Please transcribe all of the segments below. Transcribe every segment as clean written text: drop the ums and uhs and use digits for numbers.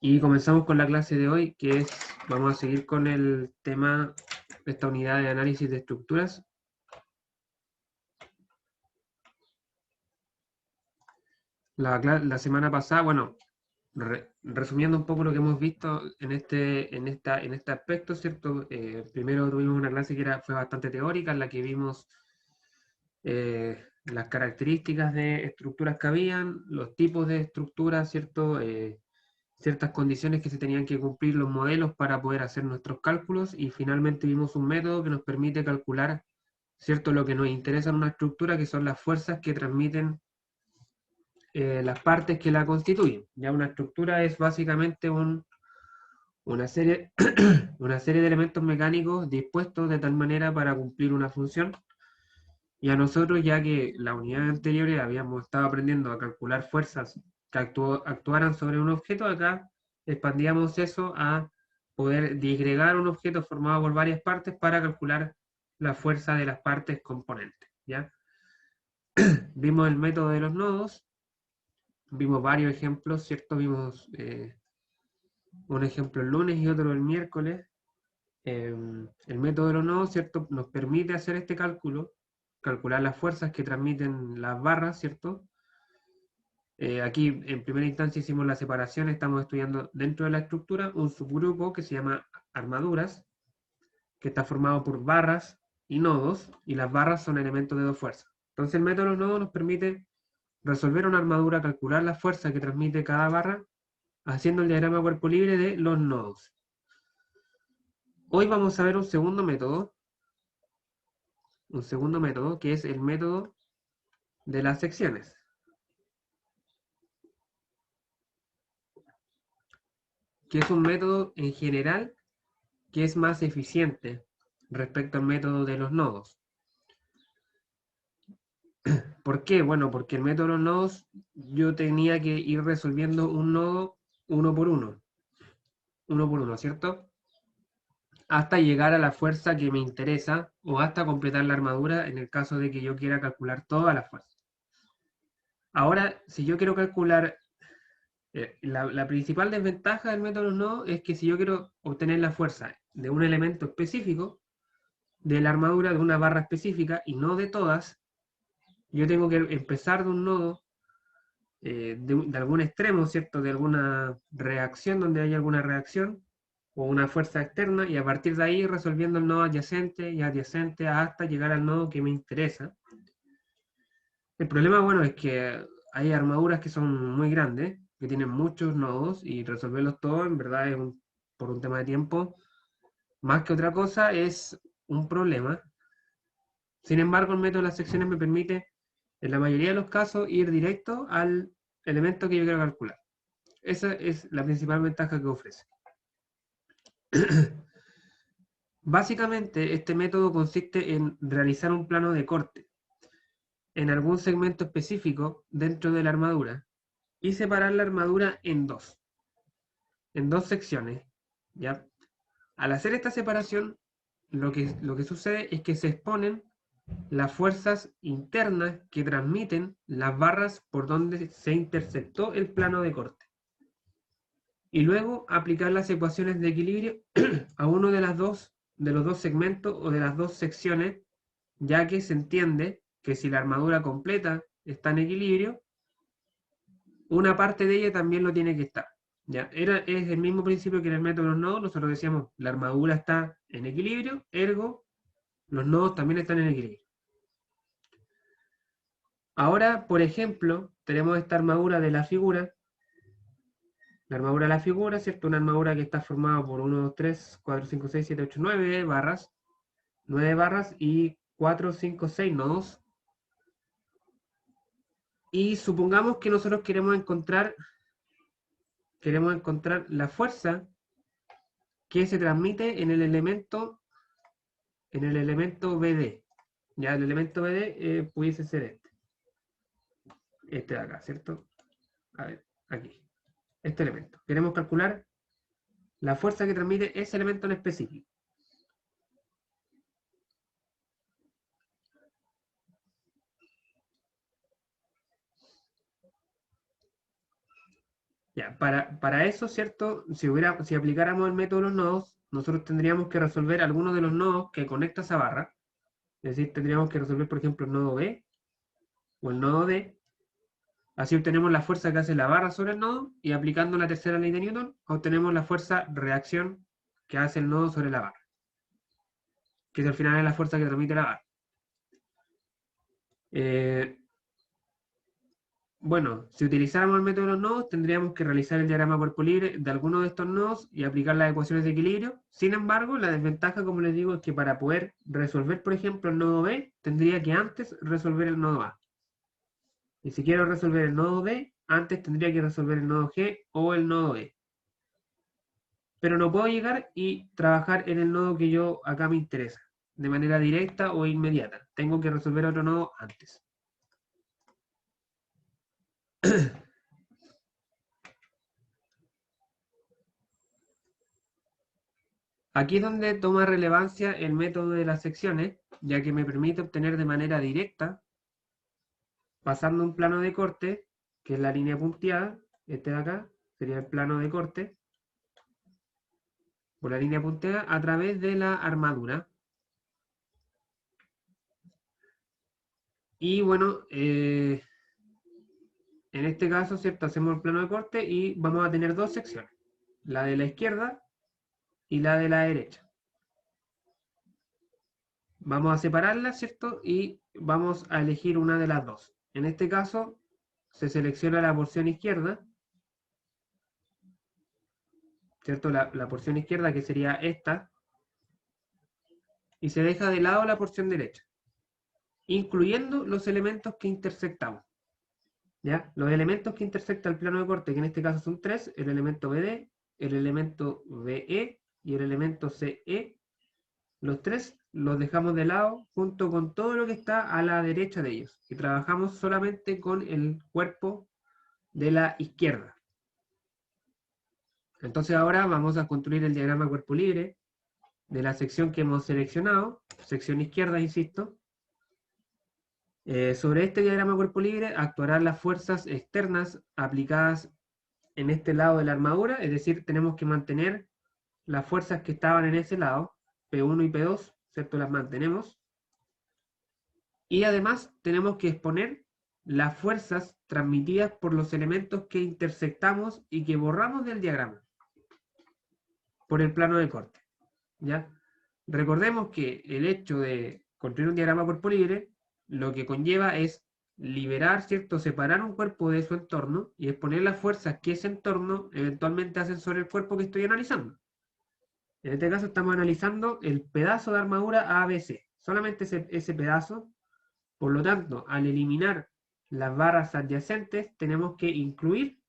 Y comenzamos con la clase de hoy, que es, vamos a seguir con el tema de esta unidad de análisis de estructuras. La semana pasada, bueno, resumiendo un poco lo que hemos visto en este aspecto, ¿cierto? Primero tuvimos una clase que fue bastante teórica, en la que vimos las características de estructuras que habían, los tipos de estructuras, ¿cierto? Ciertas condiciones que se tenían que cumplir los modelos para poder hacer nuestros cálculos, y finalmente vimos un método que nos permite calcular, ¿cierto?, lo que nos interesa en una estructura, que son las fuerzas que transmiten las partes que la constituyen. Ya una estructura es básicamente una serie, una serie de elementos mecánicos dispuestos de tal manera para cumplir una función. Y a nosotros, ya que la unidad anterior habíamos estado aprendiendo a calcular fuerzas que actuaran sobre un objeto, acá expandíamos eso a poder disgregar un objeto formado por varias partes para calcular la fuerza de las partes componentes, ¿ya? Vimos el método de los nodos, vimos varios ejemplos, ¿cierto? Vimos un ejemplo el lunes y otro el miércoles. El método de los nodos, ¿cierto?, nos permite hacer este cálculo, calcular las fuerzas que transmiten las barras, ¿cierto? Aquí en primera instancia hicimos la separación, estamos estudiando dentro de la estructura un subgrupo que se llama armaduras, que está formado por barras y nodos, y las barras son elementos de dos fuerzas. Entonces el método de los nodos nos permite resolver una armadura, calcular la fuerza que transmite cada barra, haciendo el diagrama cuerpo libre de los nodos. Hoy vamos a ver un segundo método que es el método de las secciones, que es un método en general que es más eficiente respecto al método de los nodos. ¿Por qué? Bueno, porque el método de los nodos yo tenía que ir resolviendo un nodo uno por uno, ¿cierto? Hasta llegar a la fuerza que me interesa o hasta completar la armadura en el caso de que yo quiera calcular toda la fuerza. Ahora, si yo quiero calcular, la principal desventaja del método de los nodos es que si yo quiero obtener la fuerza de un elemento específico, de la armadura de una barra específica y no de todas, yo tengo que empezar de un nodo, de algún extremo, ¿cierto? De alguna reacción, donde hay alguna reacción o una fuerza externa, y a partir de ahí resolviendo el nodo adyacente y adyacente hasta llegar al nodo que me interesa. El problema, bueno, es que hay armaduras que son muy grandes, que tienen muchos nodos, y resolverlos todos en verdad es por un tema de tiempo, más que otra cosa, es un problema. Sin embargo, el método de las secciones me permite, en la mayoría de los casos, ir directo al elemento que yo quiero calcular. Esa es la principal ventaja que ofrece. Básicamente, este método consiste en realizar un plano de corte en algún segmento específico dentro de la armadura y separar la armadura en dos secciones, ¿ya? Al hacer esta separación, lo que sucede es que se exponen las fuerzas internas que transmiten las barras por donde se interceptó el plano de corte. Y luego aplicar las ecuaciones de equilibrio a uno de los dos segmentos o de las dos secciones, ya que se entiende que si la armadura completa está en equilibrio, una parte de ella también lo tiene que estar. ¿Ya? Es el mismo principio que en el método de los nodos. Nosotros decíamos, la armadura está en equilibrio, ergo, los nodos también están en equilibrio. Ahora, por ejemplo, tenemos esta armadura de la figura. La armadura de la figura, ¿cierto? Una armadura que está formada por 1, 2, 3, 4, 5, 6, 7, 8, 9 barras. 9 barras y 4, 5, 6 nodos. Y supongamos que nosotros queremos encontrar la fuerza que se transmite en el elemento BD. Ya el elemento BD pudiese ser este de acá, ¿cierto? A ver, aquí. Este elemento. Queremos calcular la fuerza que transmite ese elemento en específico. Ya, para eso, ¿cierto? Si aplicáramos el método de los nodos, nosotros tendríamos que resolver algunos de los nodos que conecta esa barra. Es decir, tendríamos que resolver, por ejemplo, el nodo B o el nodo D. Así obtenemos la fuerza que hace la barra sobre el nodo y aplicando la tercera ley de Newton, obtenemos la fuerza reacción que hace el nodo sobre la barra, que al final es la fuerza que transmite la barra. Eh, Bueno, si utilizáramos el método de los nodos, tendríamos que realizar el diagrama cuerpo libre de alguno de estos nodos y aplicar las ecuaciones de equilibrio. Sin embargo, la desventaja, como les digo, es que para poder resolver, por ejemplo, el nodo B, tendría que antes resolver el nodo A. Y si quiero resolver el nodo B, antes tendría que resolver el nodo G o el nodo E. Pero no puedo llegar y trabajar en el nodo que yo acá me interesa, de manera directa o inmediata. Tengo que resolver otro nodo antes. Aquí es donde toma relevancia el método de las secciones, ya que me permite obtener de manera directa, pasando un plano de corte, que es la línea punteada, este de acá, sería el plano de corte, por la línea punteada, a través de la armadura. Y bueno, en este caso, ¿cierto? Hacemos el plano de corte y vamos a tener dos secciones, la de la izquierda y la de la derecha. Vamos a separarlas, ¿cierto? Y vamos a elegir una de las dos. En este caso, se selecciona la porción izquierda, ¿cierto? La porción izquierda, que sería esta, y se deja de lado la porción derecha, incluyendo los elementos que intersectamos. ¿Ya? Los elementos que intersecta el plano de corte, que en este caso son tres: el elemento BD, el elemento BE y el elemento CE. Los tres los dejamos de lado junto con todo lo que está a la derecha de ellos y trabajamos solamente con el cuerpo de la izquierda. Entonces ahora vamos a construir el diagrama cuerpo libre de la sección que hemos seleccionado, sección izquierda, insisto. Sobre este diagrama cuerpo libre actuarán las fuerzas externas aplicadas en este lado de la armadura, es decir, tenemos que mantener las fuerzas que estaban en ese lado, P1 y P2, ¿cierto? Las mantenemos. Y además tenemos que exponer las fuerzas transmitidas por los elementos que intersectamos y que borramos del diagrama por el plano de corte. ¿Ya? Recordemos que el hecho de construir un diagrama cuerpo libre lo que conlleva es liberar, ¿cierto? Separar un cuerpo de su entorno y exponer las fuerzas que ese entorno eventualmente hacen sobre el cuerpo que estoy analizando. En este caso estamos analizando el pedazo de armadura ABC, solamente ese pedazo. Por lo tanto, al eliminar las barras adyacentes, tenemos que incluir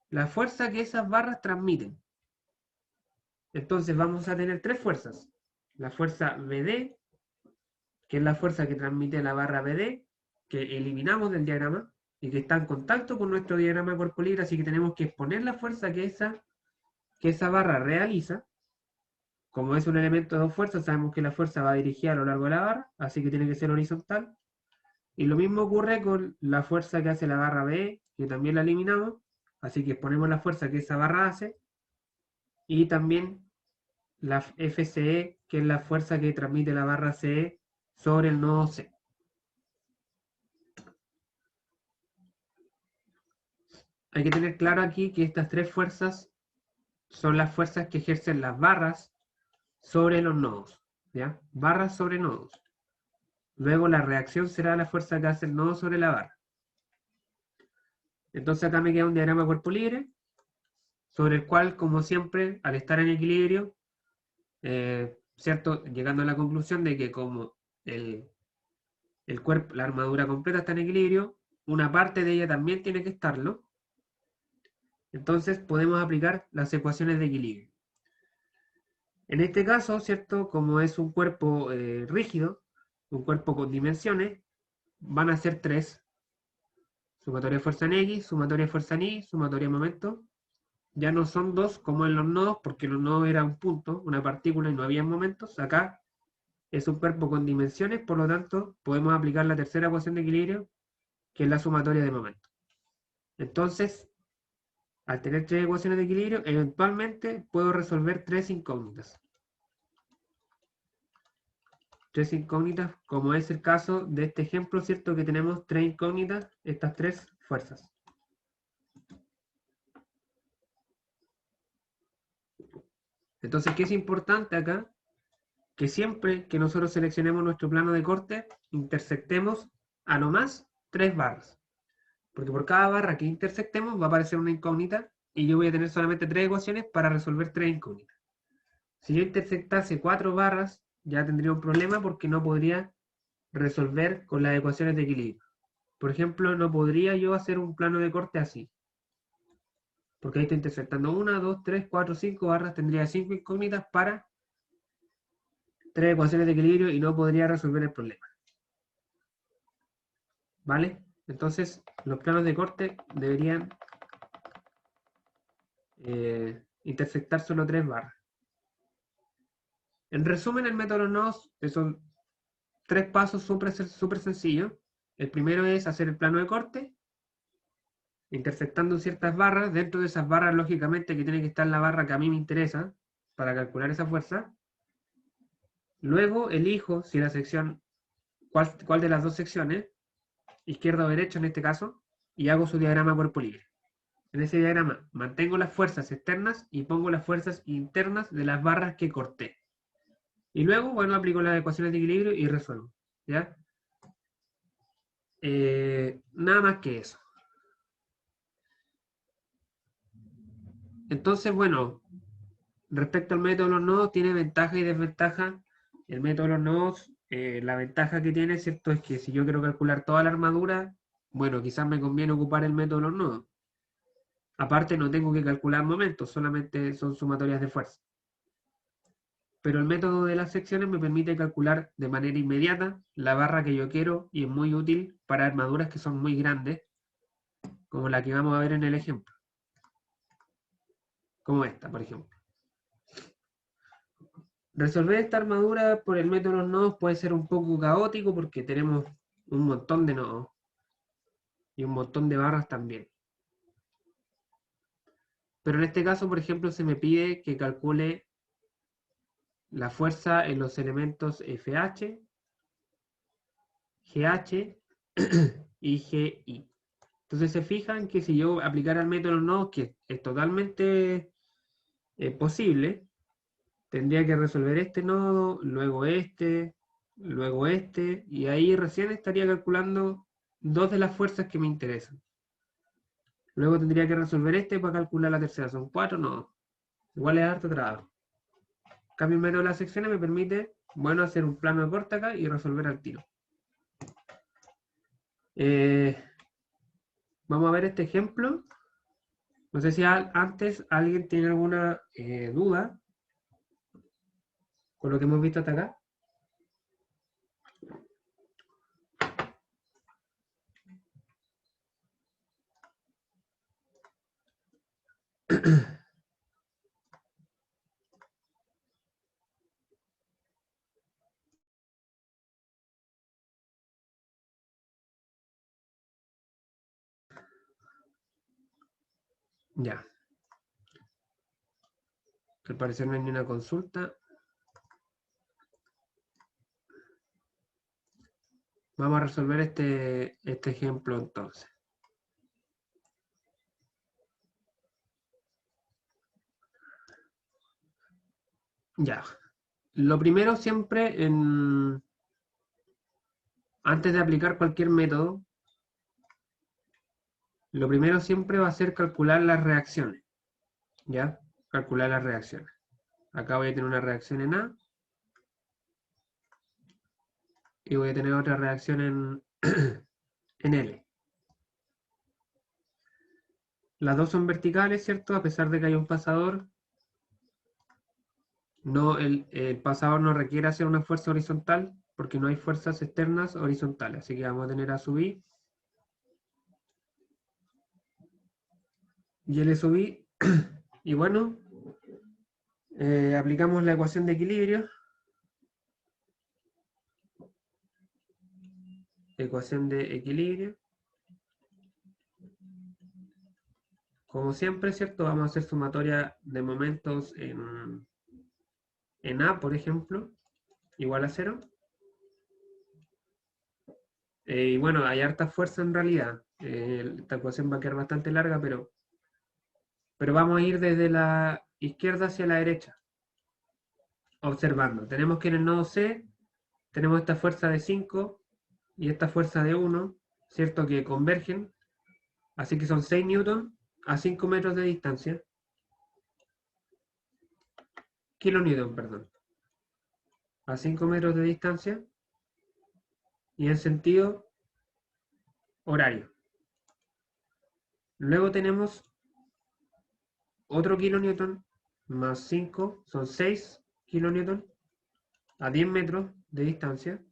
la fuerza que esas barras transmiten. Entonces vamos a tener tres fuerzas. La fuerza BD, que es la fuerza que transmite la barra BD, que eliminamos del diagrama y que está en contacto con nuestro diagrama de cuerpo libre, así que tenemos que exponer la fuerza que esa barra realiza. Como es un elemento de dos fuerzas, sabemos que la fuerza va dirigida a lo largo de la barra, así que tiene que ser horizontal. Y lo mismo ocurre con la fuerza que hace la barra B, que también la eliminamos, así que exponemos la fuerza que esa barra hace, y también la FCE, que es la fuerza que transmite la barra CE sobre el nodo C. Hay que tener claro aquí que estas tres fuerzas son las fuerzas que ejercen las barras sobre los nodos, ¿ya? Barras sobre nodos. Luego la reacción será la fuerza que hace el nodo sobre la barra. Entonces acá me queda un diagrama cuerpo libre, sobre el cual, como siempre, al estar en equilibrio, ¿cierto? Llegando a la conclusión de que como el cuerpo, la armadura completa está en equilibrio, una parte de ella también tiene que estarlo. Entonces podemos aplicar las ecuaciones de equilibrio. En este caso, ¿cierto? Como es un cuerpo rígido, un cuerpo con dimensiones, van a ser tres: sumatoria de fuerza en X, sumatoria de fuerza en Y, sumatoria de momento. Ya no son dos como en los nodos, porque los nodos era un punto, una partícula y no había momentos. Acá es un cuerpo con dimensiones, por lo tanto podemos aplicar la tercera ecuación de equilibrio, que es la sumatoria de momentos. Entonces, Al tener tres ecuaciones de equilibrio, eventualmente puedo resolver tres incógnitas. Tres incógnitas, como es el caso de este ejemplo, ¿cierto? Que tenemos tres incógnitas, estas tres fuerzas. Entonces, ¿qué es importante acá? Que siempre que nosotros seleccionemos nuestro plano de corte, intersectemos a lo más tres barras. Porque por cada barra que intersectemos va a aparecer una incógnita y yo voy a tener solamente tres ecuaciones para resolver tres incógnitas. Si yo intersectase cuatro barras, ya tendría un problema porque no podría resolver con las ecuaciones de equilibrio. Por ejemplo, no podría yo hacer un plano de corte así. Porque ahí estoy intersectando una, dos, tres, cuatro, cinco barras. Tendría cinco incógnitas para tres ecuaciones de equilibrio y no podría resolver el problema. ¿Vale? Entonces, los planos de corte deberían intersectar solo tres barras. En resumen, el método de los nodos son tres pasos súper sencillos. El primero es hacer el plano de corte, intersectando ciertas barras. Dentro de esas barras, lógicamente, que tiene que estar la barra que a mí me interesa para calcular esa fuerza. Luego elijo si la sección, cuál de las dos secciones, izquierda o derecha en este caso, y hago su diagrama cuerpo libre. En ese diagrama mantengo las fuerzas externas y pongo las fuerzas internas de las barras que corté. Y luego, bueno, aplico las ecuaciones de equilibrio y resuelvo. ¿Ya? Nada más que eso. Entonces, bueno, respecto al método de los nodos, tiene ventaja y desventaja. El método de los nodos, la ventaja que tiene, ¿cierto? Es que si yo quiero calcular toda la armadura, bueno, quizás me conviene ocupar el método de los nodos. Aparte, no tengo que calcular momentos, solamente son sumatorias de fuerza. Pero el método de las secciones me permite calcular de manera inmediata la barra que yo quiero y es muy útil para armaduras que son muy grandes, como la que vamos a ver en el ejemplo. Como esta, por ejemplo. Resolver esta armadura por el método de los nodos puede ser un poco caótico porque tenemos un montón de nodos y un montón de barras también. Pero en este caso, por ejemplo, se me pide que calcule la fuerza en los elementos FH, GH y GI. Entonces se fijan que si yo aplicara el método de los nodos, que es totalmente posible, tendría que resolver este nodo, luego este, y ahí recién estaría calculando dos de las fuerzas que me interesan. Luego tendría que resolver este para calcular la tercera, son cuatro nodos. Igual es harto trabajo. En cambio, el método de las secciones me permite, bueno, hacer un plano de corte acá y resolver al tiro. Vamos a ver este ejemplo. No sé si antes alguien tiene alguna duda con lo que hemos visto hasta acá. Ya. Al parecer no hay ni una consulta. Vamos a resolver este ejemplo entonces. Ya. Lo primero siempre, antes de aplicar cualquier método, lo primero siempre va a ser calcular las reacciones. ¿Ya? Calcular las reacciones. Acá voy a tener una reacción en A y voy a tener otra reacción en L. Las dos son verticales, ¿cierto? A pesar de que hay un pasador, no, el pasador no requiere hacer una fuerza horizontal porque no hay fuerzas externas horizontales. Así que vamos a tener A sub I y L sub I. Y bueno, aplicamos la ecuación de equilibrio. Ecuación de equilibrio. Como siempre, ¿cierto? Vamos a hacer sumatoria de momentos en A, por ejemplo, igual a 0. Y bueno, hay harta fuerza en realidad. Esta ecuación va a quedar bastante larga, pero vamos a ir desde la izquierda hacia la derecha, observando. Tenemos que en el nodo C tenemos esta fuerza de 5 y esta fuerza de 1, ¿cierto? Que convergen. Así que son 6 newton a 5 metros de distancia. Kilonewton, perdón. A 5 metros de distancia y en sentido horario. Luego tenemos otro kilonewton más 5, son 6 kilonewton a 10 metros de distancia.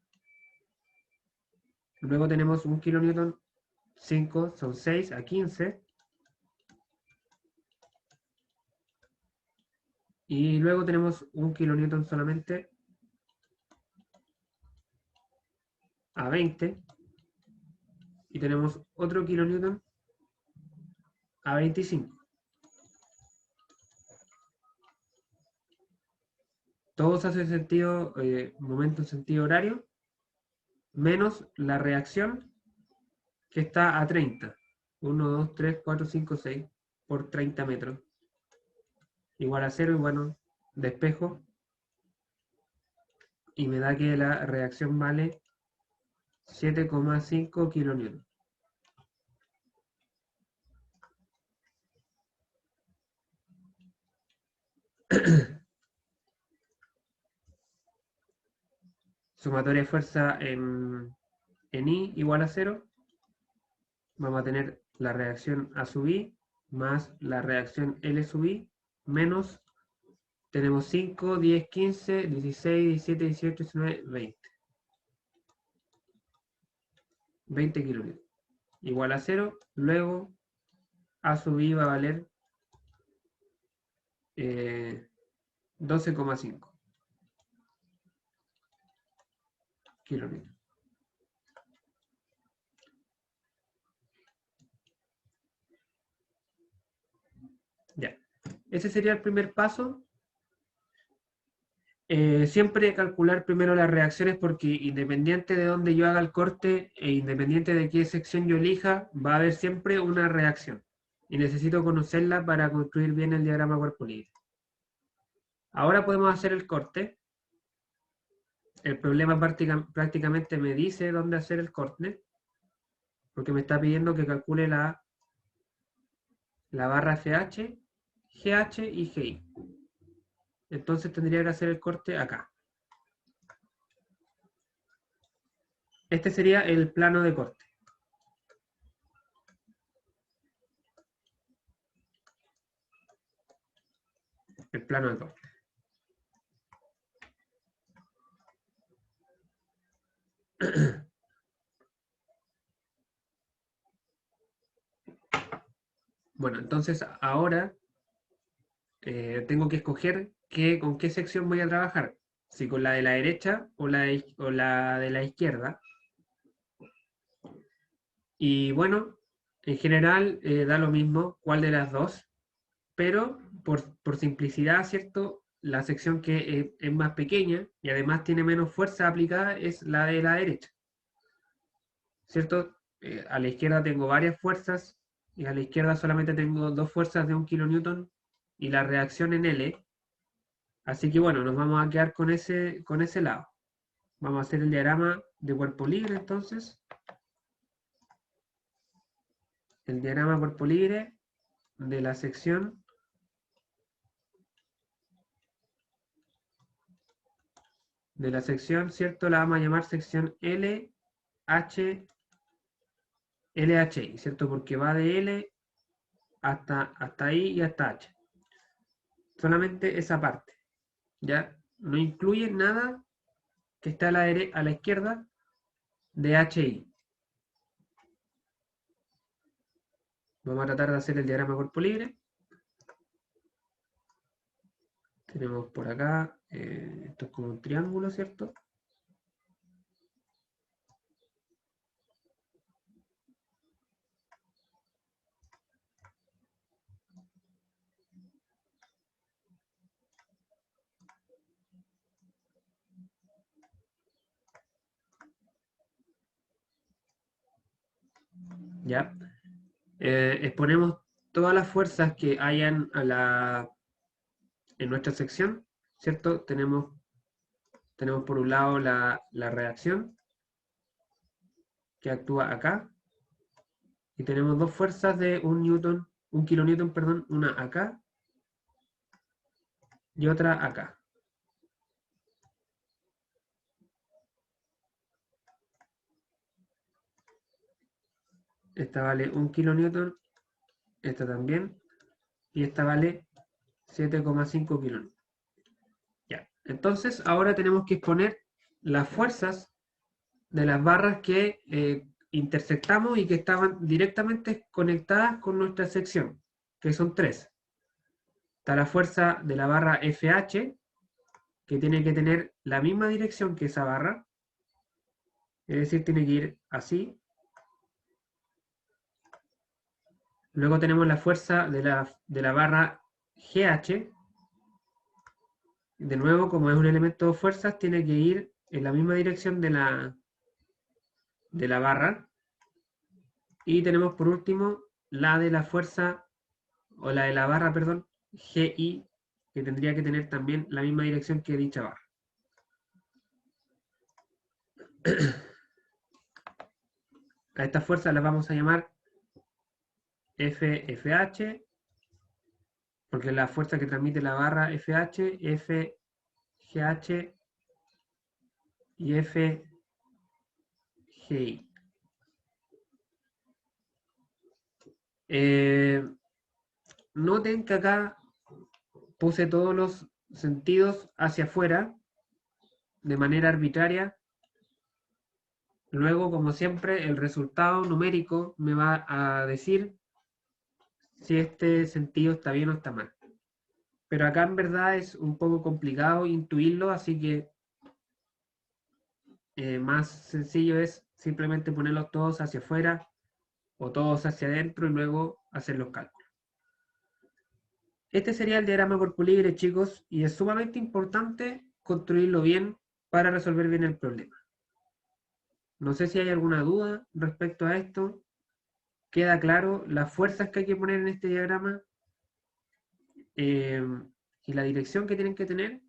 Luego tenemos un kilonewton, 5, son 6 a 15. Y luego tenemos un kilonewton solamente a 20. Y tenemos otro kilonewton a 25. Todos hacen sentido, momento en sentido horario, menos la reacción que está a 30. 1, 2, 3, 4, 5, 6 por 30 metros. Igual a 0 y bueno, despejo. Y me da que la reacción vale 7,5 kilonewton. Sumatoria de fuerza en I igual a 0. Vamos a tener la reacción A sub I más la reacción L sub I menos, tenemos 5, 10, 15, 16, 17, 18, 19, 20. 20 kilonewton. Igual a 0. Luego A sub I va a valer 12,5 kilonewton. Ya. Ese sería el primer paso. Siempre calcular primero las reacciones porque independiente de dónde yo haga el corte e independiente de qué sección yo elija, va a haber siempre una reacción. Y necesito conocerla para construir bien el diagrama cuerpo libre. Ahora podemos hacer el corte. El problema prácticamente me dice dónde hacer el corte, porque me está pidiendo que calcule la barra FH, GH y GI. Entonces tendría que hacer el corte acá. Este sería el plano de corte. El plano de corte. Bueno, entonces ahora tengo que escoger con qué sección voy a trabajar. Si con la de la derecha o la de la izquierda. Y bueno, en general da lo mismo cuál de las dos, pero por simplicidad, ¿cierto? La sección que es más pequeña y además tiene menos fuerza aplicada es la de la derecha, ¿cierto? A la izquierda tengo varias fuerzas y a la izquierda solamente tengo dos fuerzas de 1 kilonewton y la reacción en L. Así que bueno, nos vamos a quedar con ese lado. Vamos a hacer el diagrama de cuerpo libre entonces. El diagrama cuerpo libre de la sección ¿cierto? La vamos a llamar sección LHI, ¿cierto? Porque va de L hasta I y hasta H. Solamente esa parte, ¿ya? No incluye nada que está a la izquierda de HI. Vamos a tratar de hacer el diagrama de cuerpo libre. Tenemos por acá, esto es como un triángulo, ¿cierto? ¿ya? Exponemos todas las fuerzas que hayan en nuestra sección, ¿cierto? Tenemos por un lado la reacción que actúa acá, y tenemos dos fuerzas de un kilonewton, perdón, una acá y otra acá. Esta vale 1 kilonewton, esta también, y esta vale 7,5 kilonewton. Ya. Entonces, ahora tenemos que exponer las fuerzas de las barras que intersectamos y que estaban directamente conectadas con nuestra sección, que son tres. Está la fuerza de la barra FH, que tiene que tener la misma dirección que esa barra, es decir, tiene que ir así. Luego tenemos la fuerza de la barra GH. De nuevo, como es un elemento de fuerzas, tiene que ir en la misma dirección de la barra. Y tenemos por último la de la fuerza, o la de la barra, perdón, GI, que tendría que tener también la misma dirección que dicha barra. A estas fuerzas las vamos a llamar FFH, porque la fuerza que transmite la barra FH, FGH y FGI. Noten que acá puse todos los sentidos hacia afuera de manera arbitraria. Luego, como siempre, el resultado numérico me va a decir si este sentido está bien o está mal. Pero acá en verdad es un poco complicado intuirlo, así que más sencillo es simplemente ponerlos todos hacia afuera o todos hacia adentro y luego hacer los cálculos. Este sería el diagrama cuerpo libre, chicos, y es sumamente importante construirlo bien para resolver bien el problema. No sé si hay alguna duda respecto a esto. ¿Queda claro las fuerzas que hay que poner en este diagrama? Y la dirección que tienen que tener.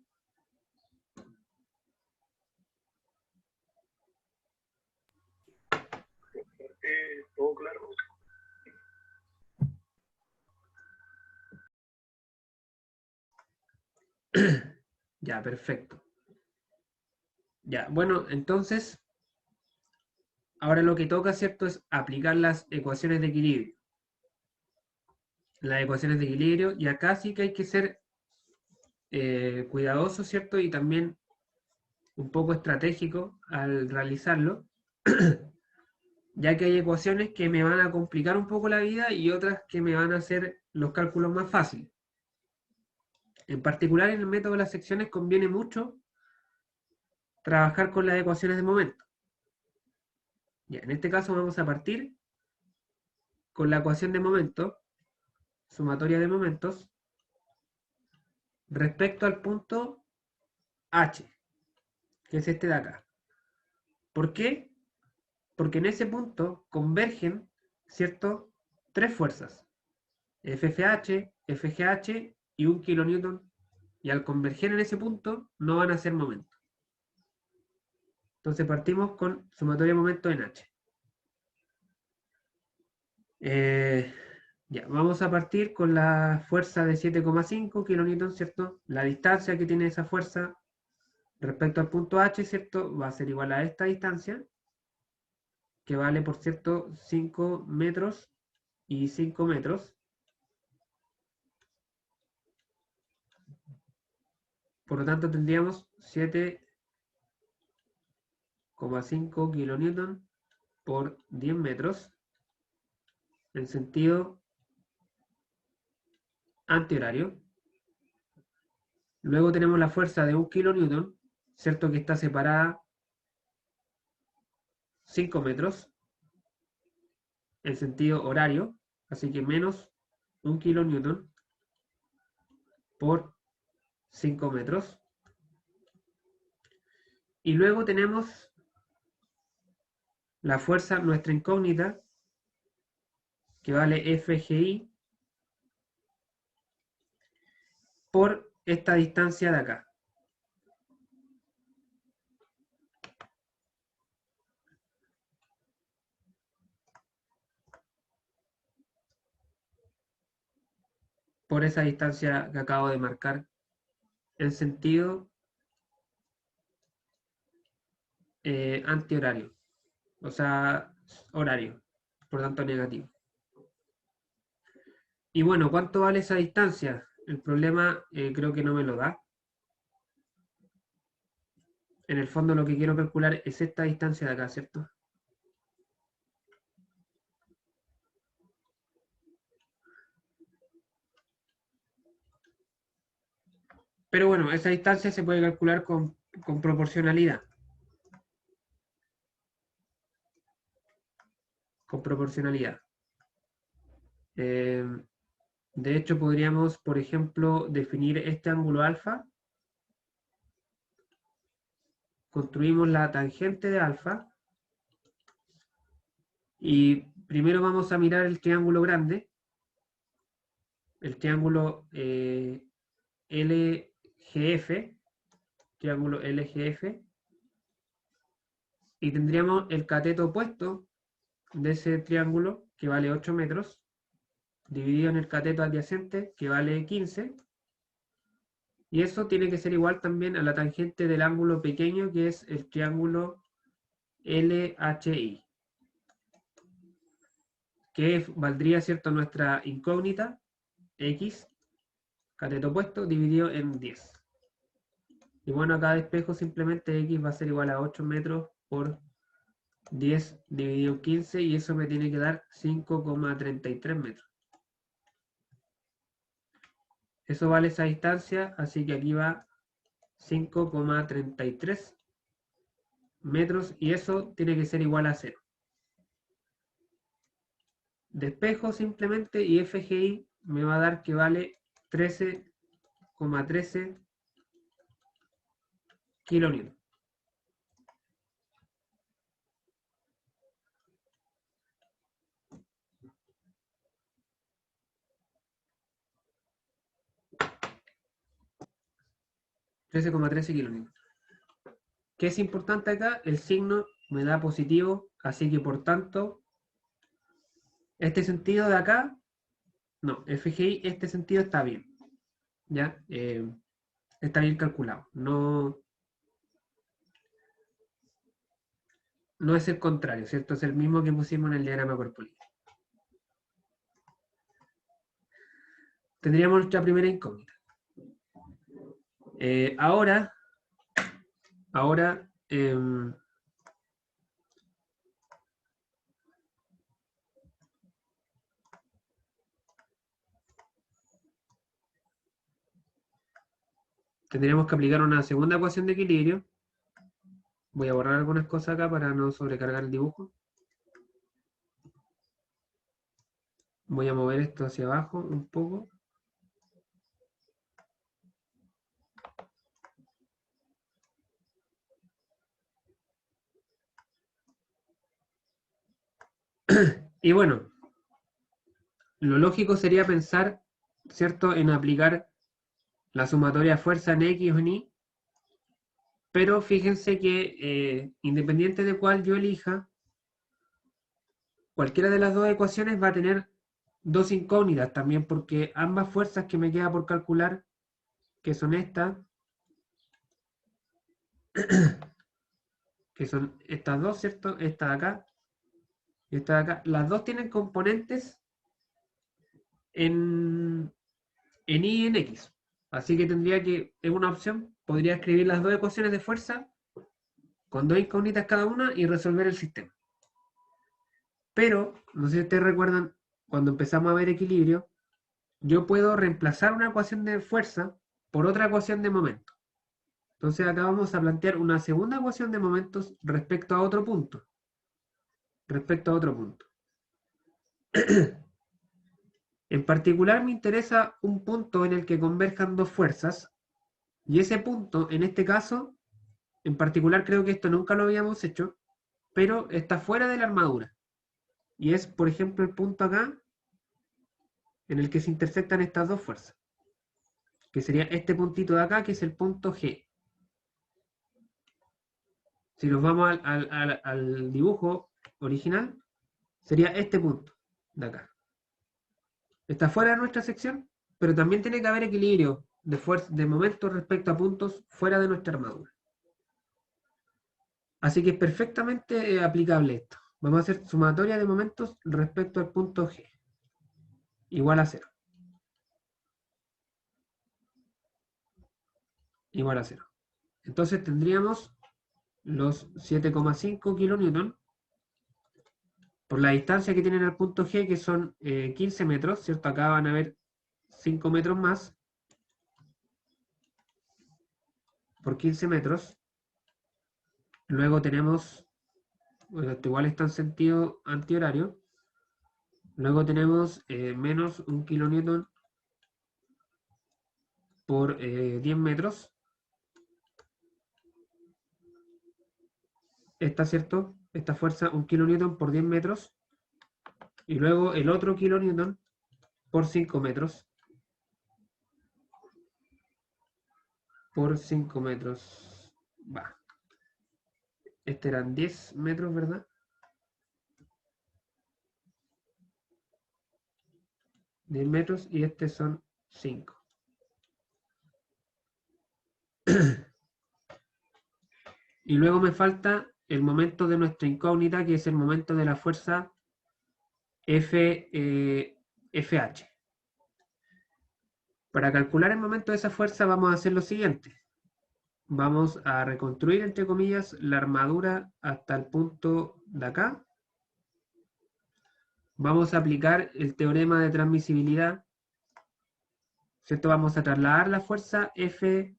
¿Todo claro? Ya, perfecto. Ya, bueno, entonces, ahora lo que toca, ¿cierto?, es aplicar las ecuaciones de equilibrio. Las ecuaciones de equilibrio, y acá sí que hay que ser cuidadoso, ¿cierto? Y también un poco estratégico al realizarlo, ya que hay ecuaciones que me van a complicar un poco la vida y otras que me van a hacer los cálculos más fáciles. En particular, en el método de las secciones conviene mucho trabajar con las ecuaciones de momento. Ya, en este caso vamos a partir con la ecuación de momento, sumatoria de momentos, respecto al punto H, que es este de acá. ¿Por qué? Porque en ese punto convergen, ¿cierto?, tres fuerzas, FFH, FGH y 1 kilonewton, y al converger en ese punto no van a ser momentos. Entonces partimos con sumatoria de momentos en H. Ya, vamos a partir con la fuerza de 7,5 kilonewton, ¿cierto? La distancia que tiene esa fuerza respecto al punto H, ¿cierto?, va a ser igual a esta distancia, que vale, por cierto, 5 metros y 5 metros. Por lo tanto, tendríamos 7,5 kilonewton por 10 metros en sentido antihorario. Luego tenemos la fuerza de 1 kilonewton, ¿cierto?, que está separada 5 metros en sentido horario, así que menos 1 kilonewton por 5 metros. Y luego tenemos la fuerza, nuestra incógnita, que vale FGI por esta distancia de acá. Por esa distancia que acabo de marcar en sentido antihorario, o sea, horario, por tanto negativo. Y bueno, ¿cuánto vale esa distancia? El problema creo que no me lo da. En el fondo lo que quiero calcular es esta distancia de acá, ¿cierto? Pero bueno, esa distancia se puede calcular con proporcionalidad. Con proporcionalidad. De hecho, podríamos, por ejemplo, definir este ángulo alfa. Construimos la tangente de alfa. Y primero vamos a mirar el triángulo grande. El triángulo LGF. Triángulo LGF. Y tendríamos el cateto opuesto de ese triángulo, que vale 8 metros, dividido en el cateto adyacente, que vale 15. Y eso tiene que ser igual también a la tangente del ángulo pequeño, que es el triángulo LHI. Que valdría, ¿cierto?, nuestra incógnita, X, cateto opuesto, dividido en 10. Y bueno, acá de espejo simplemente X va a ser igual a 8 metros por 10 dividido en 15, y eso me tiene que dar 5,33 metros. Eso vale esa distancia, así que aquí va 5,33 metros, y eso tiene que ser igual a 0. Despejo simplemente, y FGI me va a dar que vale 13,13 kilonewton. kilonewton. ¿Qué es importante acá? El signo me da positivo, así que por tanto, este sentido de acá, no, FGI, este sentido está bien. ¿Ya? Está bien calculado. No, no es el contrario, ¿cierto? Es el mismo que pusimos en el diagrama corporal. Tendríamos nuestra primera incógnita. Ahora, tendríamos que aplicar una segunda ecuación de equilibrio. Voy a borrar algunas cosas acá para no sobrecargar el dibujo. Voy a mover esto hacia abajo un poco. Y bueno, lo lógico sería pensar, ¿cierto?, en aplicar la sumatoria de fuerza en X o en Y, pero fíjense que independiente de cuál yo elija, cualquiera de las dos ecuaciones va a tener dos incógnitas también, porque ambas fuerzas que me queda por calcular, que son estas, que son estas dos, ¿cierto? Esta de acá y esta de acá, las dos tienen componentes en Y y en X. Así que tendría que, es una opción, podría escribir las dos ecuaciones de fuerza con dos incógnitas cada una y resolver el sistema. Pero, no sé si ustedes recuerdan, cuando empezamos a ver equilibrio, yo puedo reemplazar una ecuación de fuerza por otra ecuación de momento. Entonces acá vamos a plantear una segunda ecuación de momentos respecto a otro punto. En particular me interesa un punto en el que converjan dos fuerzas, y ese punto, en este caso, en particular creo que esto nunca lo habíamos hecho, pero está fuera de la armadura. Y es, por ejemplo, el punto acá, en el que se intersectan estas dos fuerzas, que sería este puntito de acá, que es el punto G. Si nos vamos al dibujo original, sería este punto de acá. Está fuera de nuestra sección, pero también tiene que haber equilibrio de momentos respecto a puntos fuera de nuestra armadura. Así que es perfectamente aplicable esto. Vamos a hacer sumatoria de momentos respecto al punto G. Igual a 0. Igual a 0. Entonces tendríamos los 7,5 kN por la distancia que tienen al punto G, que son 15 metros, ¿cierto? Acá van a haber 5 metros más por 15 metros. Luego tenemos, bueno, esto igual está en sentido antihorario. Luego tenemos menos 1 kN por 10 metros. Esta, ¿cierto? Esta fuerza, 1 kN por 10 metros. Y luego el otro kN por 5 metros. Por 5 metros. Va. Este eran 10 metros, ¿verdad? 10 metros y este son 5. Y luego me falta el momento de nuestra incógnita, que es el momento de la fuerza FH. Para calcular el momento de esa fuerza vamos a hacer lo siguiente. Vamos a reconstruir, entre comillas, la armadura hasta el punto de acá. Vamos a aplicar el teorema de transmisibilidad, ¿cierto? Vamos a trasladar la fuerza FH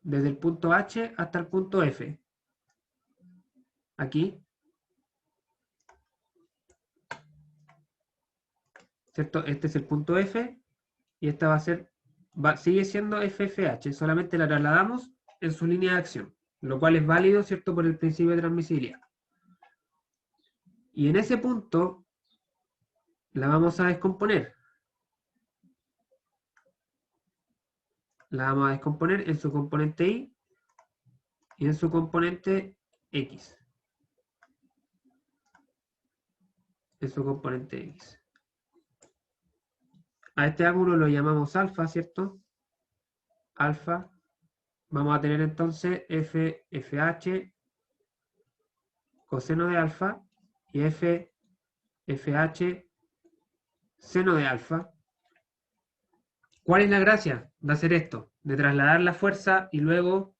desde el punto H hasta el punto F. Aquí. ¿Cierto? Este es el punto F y esta va a ser, sigue siendo FFH, solamente la trasladamos en su línea de acción, lo cual es válido, ¿cierto? Por el principio de transmisibilidad. Y en ese punto la vamos a descomponer. La vamos a descomponer en su componente Y y en su componente X. En su componente X. A este ángulo lo llamamos alfa, ¿cierto? Alfa. Vamos a tener entonces FH coseno de alfa y FH seno de alfa. ¿Cuál es la gracia de hacer esto? De trasladar la fuerza y luego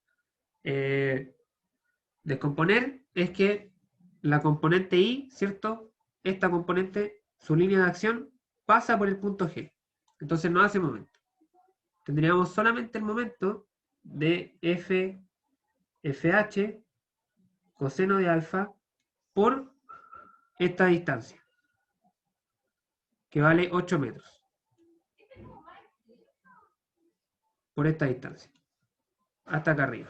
descomponer, es que la componente I, ¿cierto? Esta componente, su línea de acción, pasa por el punto G. Entonces no hace momento. Tendríamos solamente el momento de FH coseno de alfa por esta distancia, que vale 8 metros. Por esta distancia. Hasta acá arriba.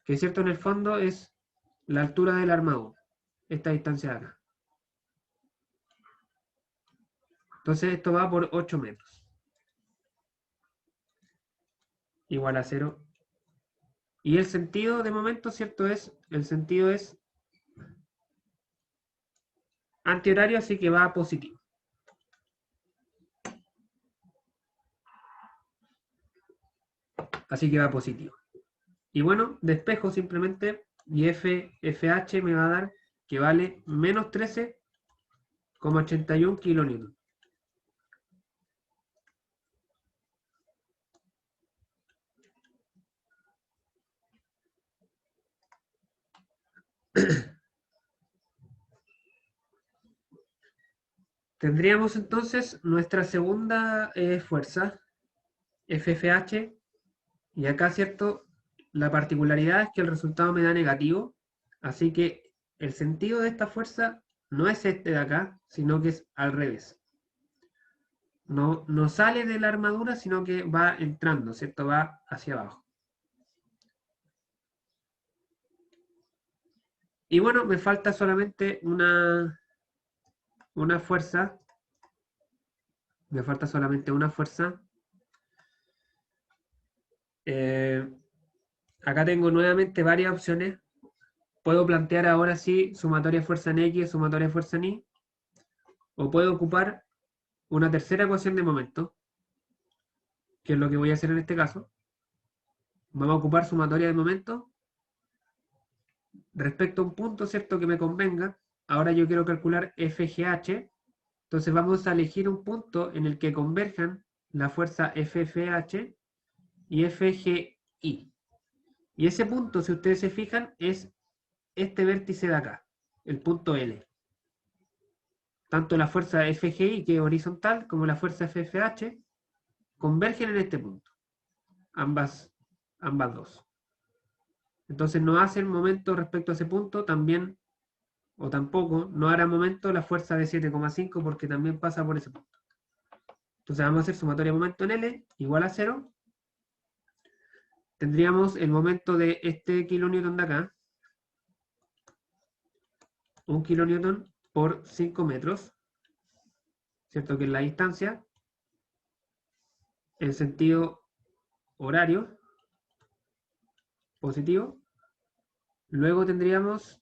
Que es cierto, en el fondo es la altura de la armadura. Esta distancia de acá. Entonces esto va por 8 metros. Igual a 0. Y el sentido de momento, ¿cierto? El sentido es antihorario, así que va positivo. Así que va positivo. Y bueno, despejo simplemente. Y FH me va a dar que vale menos 13,81 kN. Tendríamos entonces nuestra segunda fuerza, FFH, y acá, ¿cierto? La particularidad es que el resultado me da negativo, así que el sentido de esta fuerza no es este de acá, sino que es al revés. No sale de la armadura, sino que va entrando, ¿cierto? Va hacia abajo. Y bueno, me falta solamente una fuerza Me falta solamente una fuerza. Acá tengo nuevamente varias opciones. Puedo plantear ahora sí sumatoria de fuerza en X, sumatoria de fuerza en Y. O puedo ocupar una tercera ecuación de momento, que es lo que voy a hacer en este caso. Vamos a ocupar sumatoria de momento respecto a un punto, ¿cierto? Que me convenga. Ahora yo quiero calcular FGH. Entonces vamos a elegir un punto en el que converjan la fuerza FFH y FGI. Y ese punto, si ustedes se fijan, es este vértice de acá, el punto L. Tanto la fuerza FGI, que es horizontal, como la fuerza FFH, convergen en este punto. Ambas dos. Entonces no hacen momento respecto a ese punto, también o tampoco no hará momento la fuerza de 7,5 porque también pasa por ese punto. Entonces vamos a hacer sumatoria de momento en L igual a 0. Tendríamos el momento de este kilonewton de acá, 1 kilonewton por 5 metros, ¿cierto? Que es la distancia, en sentido horario, positivo. Luego tendríamos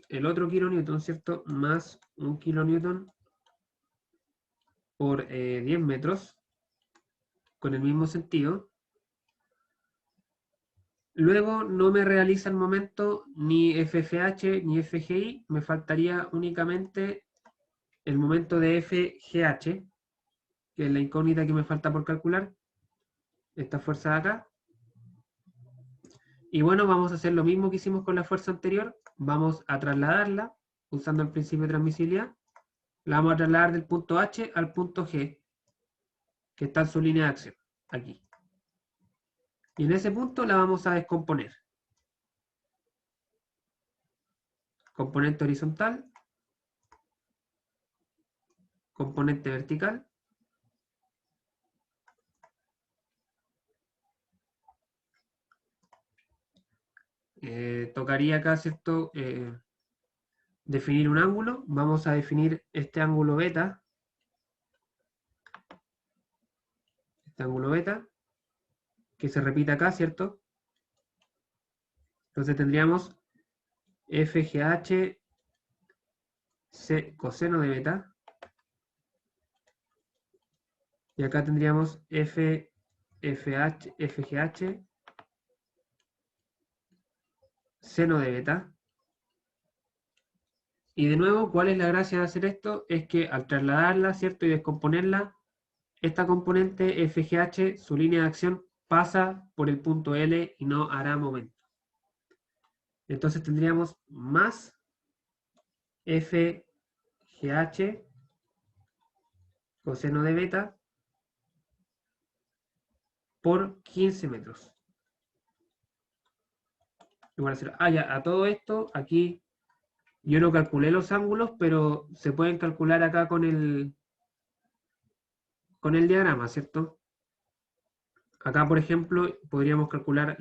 el otro kilonewton, ¿cierto? Más 1 kilonewton por 10 metros, con el mismo sentido. Luego no me realiza el momento ni FFH ni FGI, me faltaría únicamente el momento de FGH, que es la incógnita que me falta por calcular, esta fuerza de acá. Y bueno, vamos a hacer lo mismo que hicimos con la fuerza anterior, vamos a trasladarla usando el principio de transmisibilidad, la vamos a trasladar del punto H al punto G, que está en su línea de acción, aquí. Y en ese punto la vamos a descomponer. Componente horizontal, componente vertical. Tocaría acá, ¿cierto? Definir un ángulo. Vamos a definir este ángulo beta. Este ángulo beta, que se repite acá, ¿cierto? Entonces tendríamos FGH coseno de beta. Y acá tendríamos FGH seno de beta. Y de nuevo, ¿cuál es la gracia de hacer esto? Es que al trasladarla, ¿cierto? Y descomponerla, esta componente FGH, su línea de acción, pasa por el punto L y no hará momento. Entonces tendríamos más FGH coseno de beta por 15 metros. Igual a 0. Ya, a todo esto, aquí yo no calculé los ángulos, pero se pueden calcular acá con el diagrama, ¿cierto? Acá, por ejemplo, podríamos calcular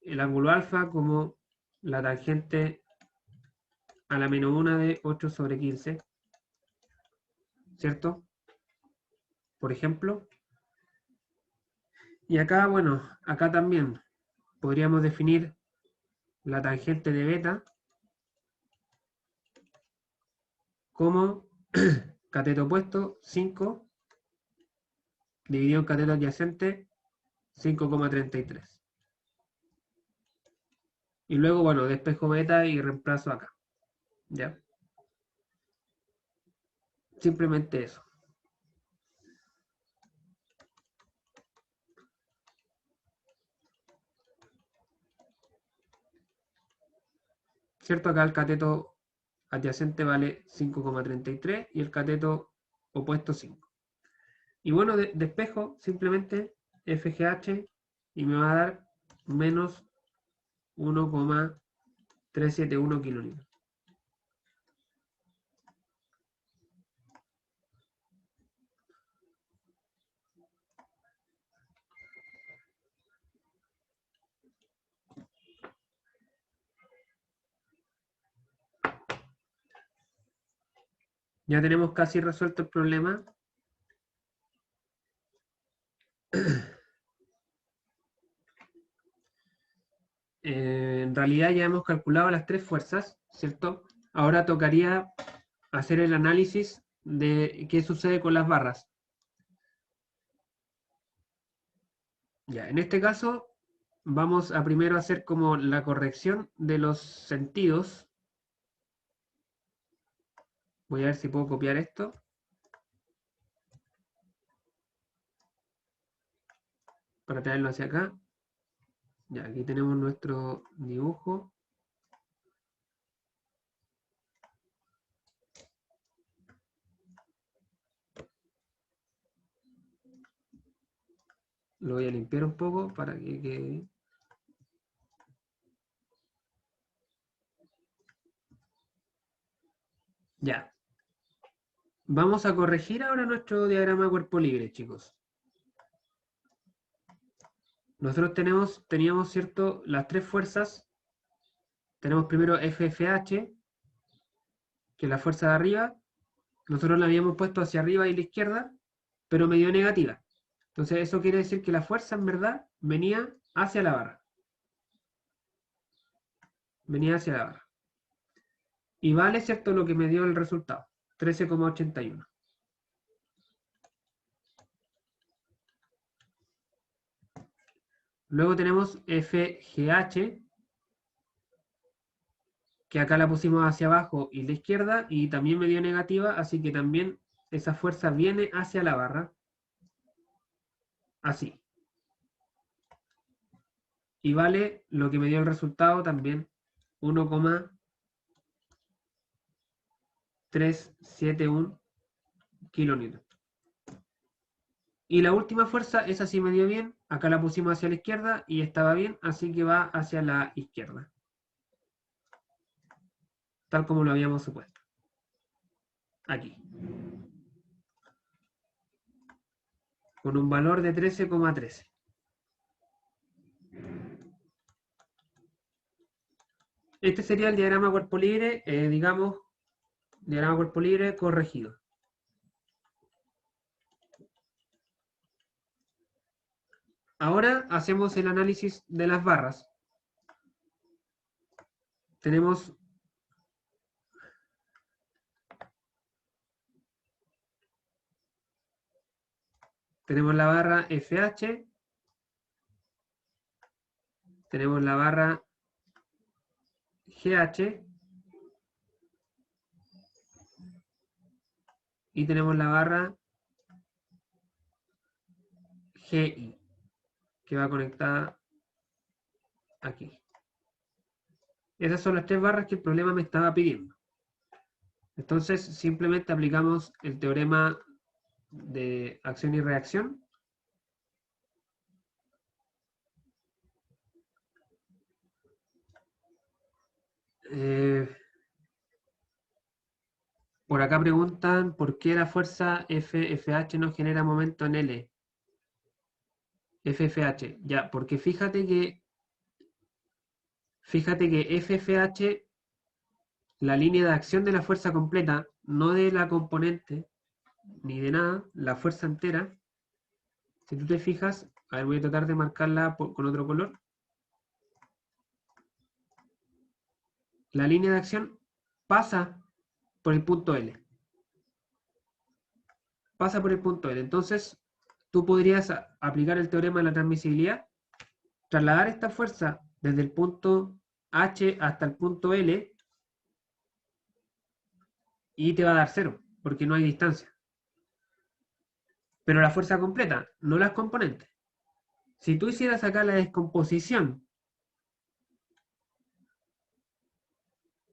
el ángulo alfa como la tangente a la menos 1 de 8 sobre 15, ¿cierto? Por ejemplo. Y acá, bueno, acá también podríamos definir la tangente de beta como cateto opuesto 5 dividido en cateto adyacente 5,33. Y luego, bueno, despejo beta y reemplazo acá. ¿Ya? Simplemente eso. ¿Cierto? Acá el cateto adyacente vale 5,33 y el cateto opuesto 5. Y bueno, despejo simplemente FGH y me va a dar menos 1,371 kilonewtons. Ya tenemos casi resuelto el problema. En realidad ya hemos calculado las tres fuerzas, ¿cierto? Ahora tocaría hacer el análisis de qué sucede con las barras. Ya, en este caso vamos a primero hacer como la corrección de los sentidos. Voy a ver si puedo copiar esto. Para traerlo hacia acá. Ya, aquí tenemos nuestro dibujo. Lo voy a limpiar un poco para que quede. Ya. Vamos a corregir ahora nuestro diagrama de cuerpo libre, chicos. Nosotros teníamos, ¿cierto? Las tres fuerzas. Tenemos primero FFH, que es la fuerza de arriba. Nosotros la habíamos puesto hacia arriba y a la izquierda, pero me dio negativa. Entonces eso quiere decir que la fuerza en verdad venía hacia la barra. Venía hacia la barra. Y vale, ¿cierto? Lo que me dio el resultado. 13,81. Luego tenemos FGH, que acá la pusimos hacia abajo y la izquierda, y también me dio negativa, así que también esa fuerza viene hacia la barra. Así. Y vale lo que me dio el resultado también, 1,371 kilonewton. Y la última fuerza, esa sí me dio bien, acá la pusimos hacia la izquierda y estaba bien, así que va hacia la izquierda. Tal como lo habíamos supuesto. Aquí. Con un valor de 13,13. Este sería el diagrama cuerpo libre, digamos, diagrama cuerpo libre corregido. Ahora hacemos el análisis de las barras. Tenemos la barra FH, tenemos la barra GH y tenemos la barra GI, que va conectada aquí. Esas son las tres barras que el problema me estaba pidiendo. Entonces simplemente aplicamos el teorema de acción y reacción. Por acá preguntan por qué la fuerza FFH no genera momento en L. FFH, ya, porque fíjate que FFH, la línea de acción de la fuerza completa, no de la componente, ni de nada, la fuerza entera, si tú te fijas, a ver, voy a tratar de marcarla con otro color. La línea de acción pasa por el punto L. Pasa por el punto L. Entonces, tú podrías aplicar el teorema de la transmisibilidad, trasladar esta fuerza desde el punto H hasta el punto L y te va a dar cero, porque no hay distancia. Pero la fuerza completa, no las componentes. Si tú hicieras acá la descomposición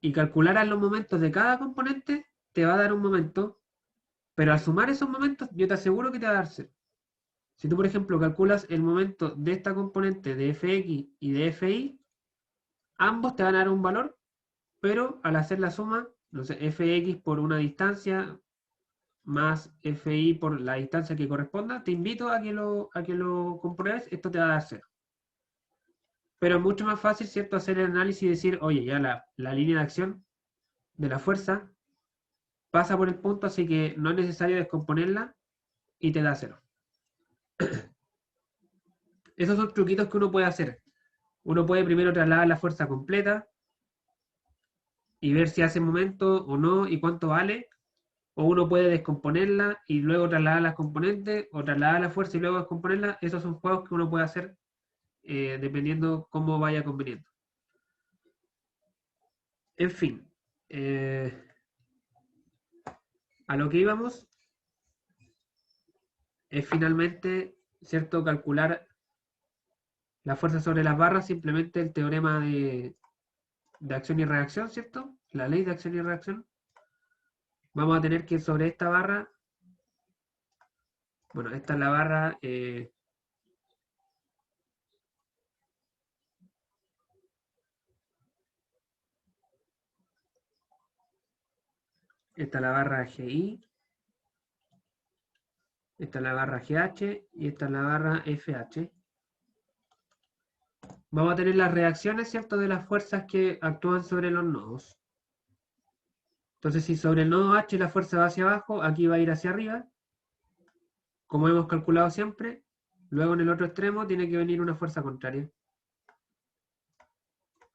y calcularas los momentos de cada componente, te va a dar un momento, pero al sumar esos momentos, yo te aseguro que te va a dar cero. Si tú, por ejemplo, calculas el momento de esta componente de Fx y de Fi, ambos te van a dar un valor, pero al hacer la suma, no sé, Fx por una distancia más Fi por la distancia que corresponda, te invito a que lo compruebes, esto te va a dar cero. Pero es mucho más fácil, ¿cierto?, hacer el análisis y decir, oye, ya la línea de acción de la fuerza pasa por el punto, así que no es necesario descomponerla y te da 0. Esos son truquitos que uno puede hacer. Uno puede primero trasladar la fuerza completa y ver si hace momento o no y cuánto vale. O uno puede descomponerla y luego trasladar las componentes, o trasladar la fuerza y luego descomponerla. Esos son juegos que uno puede hacer dependiendo cómo vaya conveniendo. En fin, a lo que íbamos es finalmente, ¿cierto?, calcular la fuerza sobre las barras, simplemente el teorema de acción y reacción, ¿cierto? La ley de acción y reacción. Vamos a tener que sobre esta barra, bueno, esta es la barra, esta es la barra GI, esta es la barra GH y esta es la barra FH. Vamos a tener las reacciones, ¿cierto?, de las fuerzas que actúan sobre los nodos. Entonces, si sobre el nodo H la fuerza va hacia abajo, aquí va a ir hacia arriba, como hemos calculado siempre. Luego en el otro extremo tiene que venir una fuerza contraria.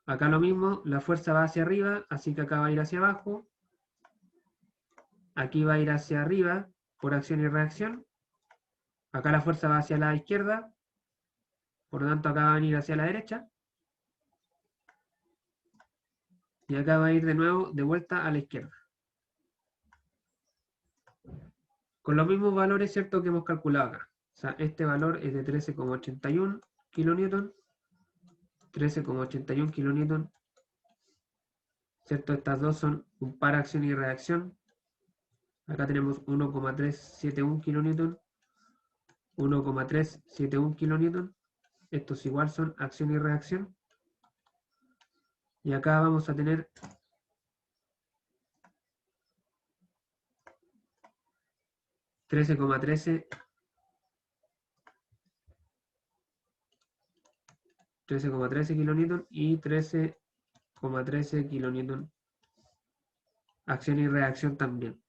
Acá lo mismo, la fuerza va hacia arriba, así que acá va a ir hacia abajo. Aquí va a ir hacia arriba por acción y reacción. Acá la fuerza va hacia la izquierda, por lo tanto acá va a venir hacia la derecha. Y acá va a ir de nuevo de vuelta a la izquierda. Con los mismos valores, ¿cierto?, que hemos calculado acá. O sea, este valor es de 13,81 kN. 13,81 kN. ¿Cierto? Estas dos son un par acción y reacción. Acá tenemos 1,371 kN. 1,371 kN. Estos igual son acción y reacción. Y acá vamos a tener 13,13 kN y 13,13 kN acción y reacción también.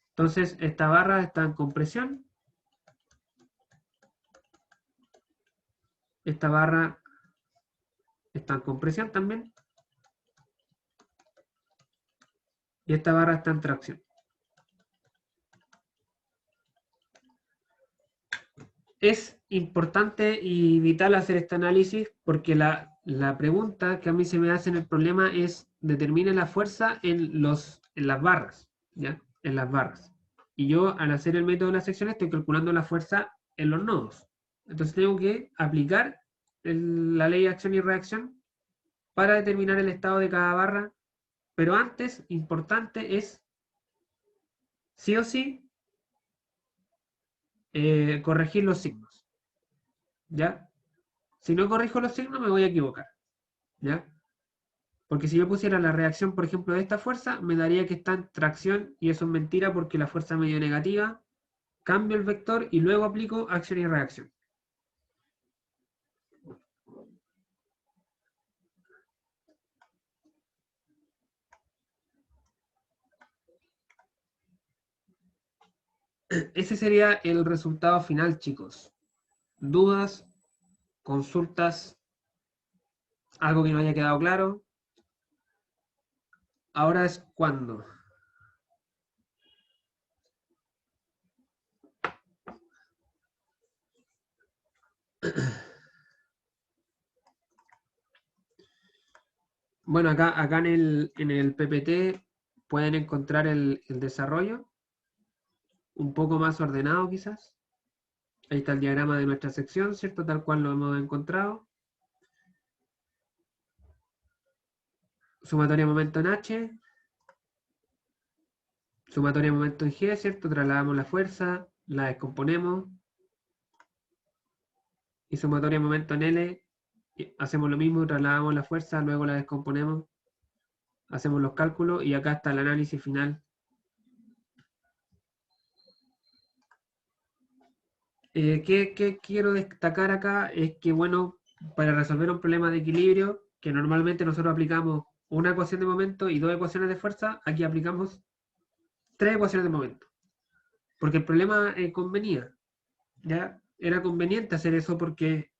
Entonces esta barra está en compresión, esta barra está en compresión también, y esta barra está en tracción. Es importante y vital hacer este análisis porque la pregunta que a mí se me hace en el problema es: determine la fuerza en las barras, ¿ya? En las barras. Y yo, al hacer el método de la sección, estoy calculando la fuerza en los nodos. Entonces tengo que aplicar la ley de acción y reacción para determinar el estado de cada barra. Pero antes, importante es, sí o sí, corregir los signos. ¿Ya? Si no corrijo los signos, me voy a equivocar. ¿Ya? Porque si yo pusiera la reacción, por ejemplo, de esta fuerza, me daría que está en tracción, y eso es mentira porque la fuerza medio negativa. Cambio el vector y luego aplico acción y reacción. Ese sería el resultado final, chicos. ¿Dudas? ¿Consultas? ¿Algo que no haya quedado claro? Ahora es cuando. Bueno, acá en el PPT pueden encontrar el desarrollo un poco más ordenado quizás. Ahí está el diagrama de nuestra sección, ¿cierto? Tal cual lo hemos encontrado. Sumatoria de momento en H. Sumatoria de momento en G, ¿cierto? Trasladamos la fuerza, la descomponemos. Y sumatoria de momento en L. Hacemos lo mismo, trasladamos la fuerza, luego la descomponemos. Hacemos los cálculos y acá está el análisis final. ¿Qué quiero destacar acá? Es que, bueno, para resolver un problema de equilibrio, que normalmente nosotros aplicamos una ecuación de momento y dos ecuaciones de fuerza, aquí aplicamos tres ecuaciones de momento. Porque el problema convenía, ¿ya? Era conveniente hacer eso porque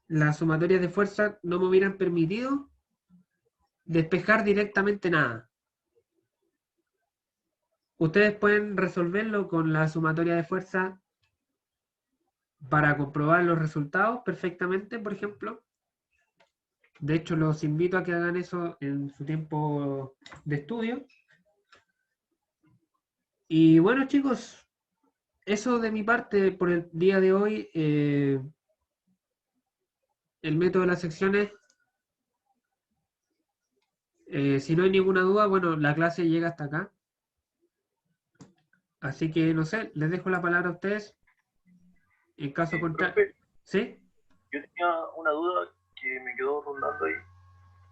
las sumatorias de fuerza no me hubieran permitido despejar directamente nada. Ustedes pueden resolverlo con la sumatoria de fuerza para comprobar los resultados perfectamente, por ejemplo. De hecho, los invito a que hagan eso en su tiempo de estudio. Y bueno, chicos, eso de mi parte por el día de hoy. El método de las secciones, si no hay ninguna duda, bueno, la clase llega hasta acá. Así que, no sé, les dejo la palabra a ustedes. En caso contrario. Profe, ¿Sí? yo tenía una duda que me quedó rondando ahí.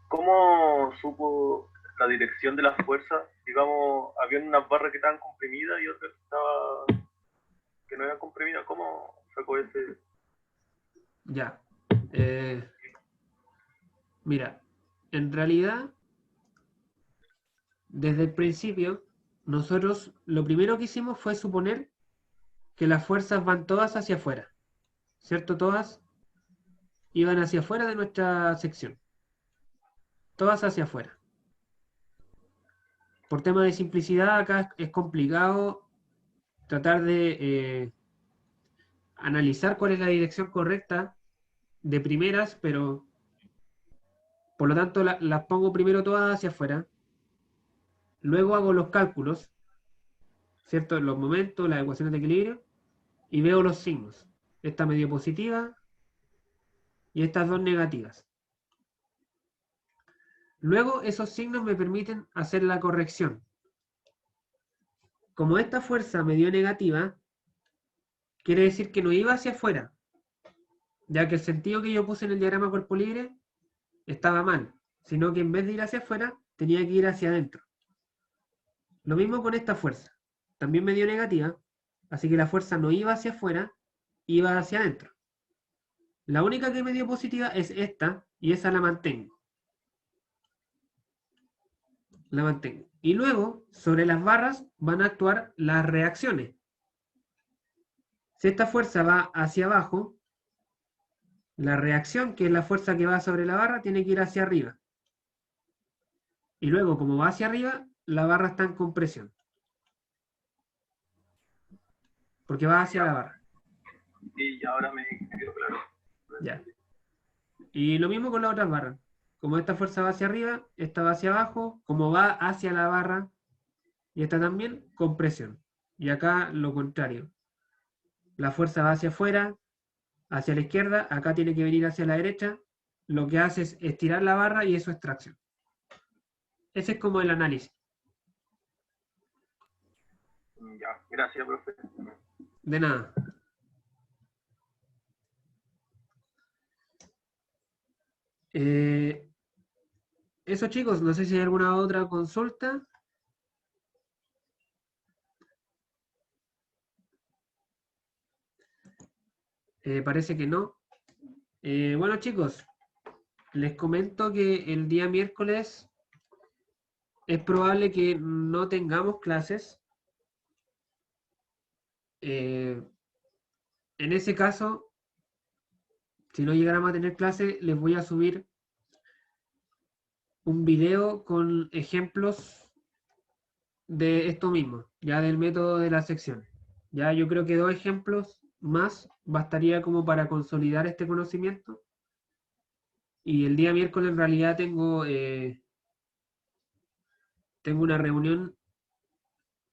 ¿Cómo supo la dirección de las fuerzas? Digamos, había unas barras que estaban comprimidas y otras que no eran comprimidas. ¿Cómo sacó ese? Ya. Mira, en realidad, desde el principio, nosotros lo primero que hicimos fue suponer que las fuerzas van todas hacia afuera, ¿cierto? Todas iban hacia afuera de nuestra sección, todas hacia afuera. Por tema de simplicidad, acá es complicado tratar de analizar cuál es la dirección correcta de primeras, pero por lo tanto las pongo primero todas hacia afuera, luego hago los cálculos, ¿cierto? Los momentos, las ecuaciones de equilibrio, y veo los signos. Esta medio positiva y estas dos negativas. Luego esos signos me permiten hacer la corrección. Como esta fuerza me dio negativa, quiere decir que no iba hacia afuera, ya que el sentido que yo puse en el diagrama cuerpo libre estaba mal, sino que en vez de ir hacia afuera, tenía que ir hacia adentro. Lo mismo con esta fuerza. También me dio negativa, así que la fuerza no iba hacia afuera, iba hacia adentro. La única que me dio positiva es esta, y esa la mantengo. La mantengo. Y luego, sobre las barras, van a actuar las reacciones. Si esta fuerza va hacia abajo, la reacción, que es la fuerza que va sobre la barra, tiene que ir hacia arriba. Y luego, como va hacia arriba, la barra está en compresión. Porque va hacia la barra. Y ahora me quedó claro. Ya. Y lo mismo con las otras barras. Como esta fuerza va hacia arriba, esta va hacia abajo, como va hacia la barra, y esta también, compresión. Y acá lo contrario. La fuerza va hacia afuera, hacia la izquierda, acá tiene que venir hacia la derecha. Lo que hace es estirar la barra y eso es tracción. Ese es como el análisis. Ya, gracias, profe. De nada. Eso chicos, no sé si hay alguna otra consulta. Parece que no. Bueno chicos, les comento que el día miércoles es probable que no tengamos clases. En ese caso, si no llegáramos a tener clase, les voy a subir un video con ejemplos de esto mismo, ya del método de la sección. Ya yo creo que 2 ejemplos más bastaría como para consolidar este conocimiento. Y el día miércoles en realidad tengo una reunión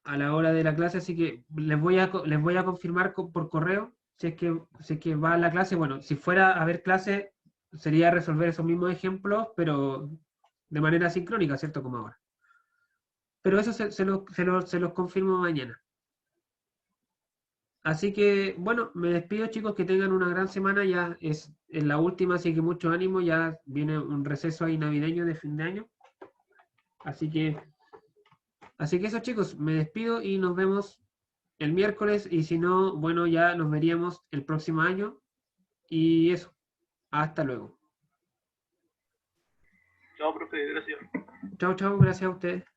a la hora de la clase, así que les voy a confirmar por correo si es que va a la clase. Bueno, si fuera a haber clase, sería resolver esos mismos ejemplos, pero de manera sincrónica, ¿cierto? Como ahora. Pero eso se los confirmo mañana. Así que, bueno, me despido, chicos, que tengan una gran semana. Ya es en la última, así que mucho ánimo. Ya viene un receso ahí navideño de fin de año. Así que eso, chicos, me despido y nos vemos el miércoles. Y si no, bueno, ya nos veríamos el próximo año. Y eso, hasta luego. Chao, profe, gracias. Chao, chao, gracias a ustedes.